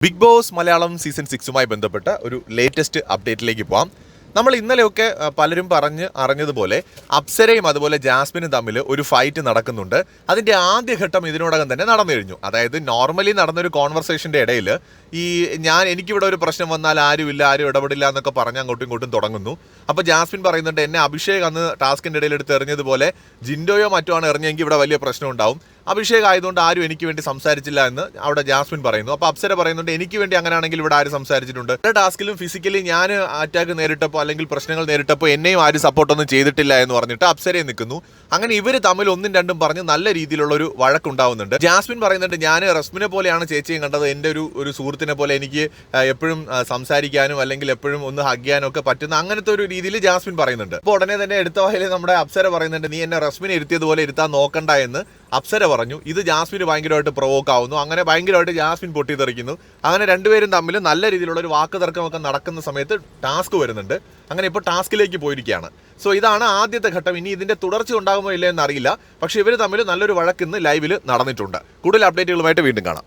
Big boss Malayalam season 6മായി ബന്ധപ്പെട്ട ഒരു latest അപ്ഡേറ്റിലേക്ക് പോകാം. നമ്മൾ ഇന്നലെയൊക്കെ പലരും അറിഞ്ഞതുപോലെ അപ്സരയും അതുപോലെ ജാസ്മിനും തമ്മിൽ ഒരു ഫൈറ്റ് നടക്കുന്നുണ്ട്. അതിൻ്റെ ആദ്യഘട്ടം ഇതിനോടകം തന്നെ നടന്നു കഴിഞ്ഞു. അതായത് നോർമലി നടന്നൊരു കോൺവെർസേഷൻ്റെ ഇടയിൽ എനിക്കിവിടെ ഒരു പ്രശ്നം വന്നാൽ ആരും ഇടപെടില്ല എന്നൊക്കെ പറഞ്ഞ് അങ്ങോട്ടും ഇങ്ങോട്ടും തുടങ്ങുന്നു. അപ്പോൾ ജാസ്മിൻ പറയുന്നുണ്ട്, എന്നെ അഭിഷേക് അന്ന് ടാസ്കിൻ്റെ ഇടയിൽ എടുത്ത് എറിഞ്ഞതുപോലെ ജിൻഡോയോ മറ്റോ ആണ് എറിഞ്ഞെങ്കിൽ ഇവിടെ വലിയ പ്രശ്നം ഉണ്ടാവും. അഭിഷേക് ആയതുകൊണ്ട് ആരും എനിക്ക് വേണ്ടി സംസാരിച്ചില്ല എന്ന് അവിടെ ജാസ്മിൻ പറയുന്നു. അപ്പോൾ അപ്സര പറയുന്നുണ്ട്, എനിക്ക് വേണ്ടി അങ്ങനെയാണെങ്കിൽ ഇവിടെ ആരും സംസാരിച്ചിട്ടുണ്ട്. എല്ലാ ടാസ്കിലും ഫിസിക്കലി ഞാൻ അറ്റാക്ക് നേരിട്ടപ്പോൾ അല്ലെങ്കിൽ പ്രശ്നങ്ങൾ നേരിട്ടപ്പോൾ എന്നെയും ആരും സപ്പോർട്ടൊന്നും ചെയ്തിട്ടില്ല എന്ന് പറഞ്ഞിട്ട് അപ്സരയെ നിൽക്കുന്നു. അങ്ങനെ ഇവർ തമ്മിൽ ഒന്നും രണ്ടും പറഞ്ഞ് നല്ല രീതിയിലുള്ള ഒരു വഴക്കുണ്ടാവുന്നുണ്ട്. ജാസ്മിൻ പറയുന്നുണ്ട്, ഞാൻ റസ്മിനെ പോലെയാണ് ചേച്ചിയും കണ്ടത്, എൻ്റെ ഒരു സുഹൃത്തിനെ പോലെ എനിക്ക് എപ്പോഴും സംസാരിക്കാനും അല്ലെങ്കിൽ എപ്പോഴും ഒന്ന് ഹഗ് ചെയ്യാനും ഒക്കെ പറ്റുന്ന അങ്ങനത്തെ ഒരു രീതിയിൽ ജാസ്മിൻ പറയുന്നുണ്ട്. അപ്പോൾ ഉടനെ തന്നെ എടുത്ത വായിൽ നമ്മുടെ അപ്സര പറയുന്നുണ്ട്, നീ എന്നെ റസ്മിനെ ഇരുത്തിയതുപോലെ ഇരുത്താൻ നോക്കണ്ട എന്ന് അപ്സര പറഞ്ഞു. ഇത് ജാസ്മിന് ഭയങ്കരമായിട്ട് പ്രൊവോക്ക് ആവുന്നു. അങ്ങനെ ഭയങ്കരമായിട്ട് ജാസ്മിൻ പൊട്ടിത്തെറിക്കുന്നു. അങ്ങനെ രണ്ടുപേരും തമ്മിൽ നല്ല രീതിയിലുള്ള ഒരു വാക്ക് തർക്കമൊക്കെ നടക്കുന്ന സമയത്ത് ടാസ്ക് വരുന്നുണ്ട്. അങ്ങനെ ഇപ്പോൾ ടാസ്കിലേക്ക് പോയിരിക്കുകയാണ്. സോ ഇതാണ് ആദ്യത്തെ ഘട്ടം. ഇനി ഇതിന്റെ തുടർച്ച ഉണ്ടാകുമോ ഇല്ലയോ എന്നറിയില്ല. പക്ഷേ ഇവർ തമ്മിൽ നല്ലൊരു വഴക്ക് ഇന്ന് ലൈവിൽ നടന്നിട്ടുണ്ട്. കൂടുതൽ അപ്ഡേറ്റുകളുമായിട്ട് വീണ്ടും കാണാം.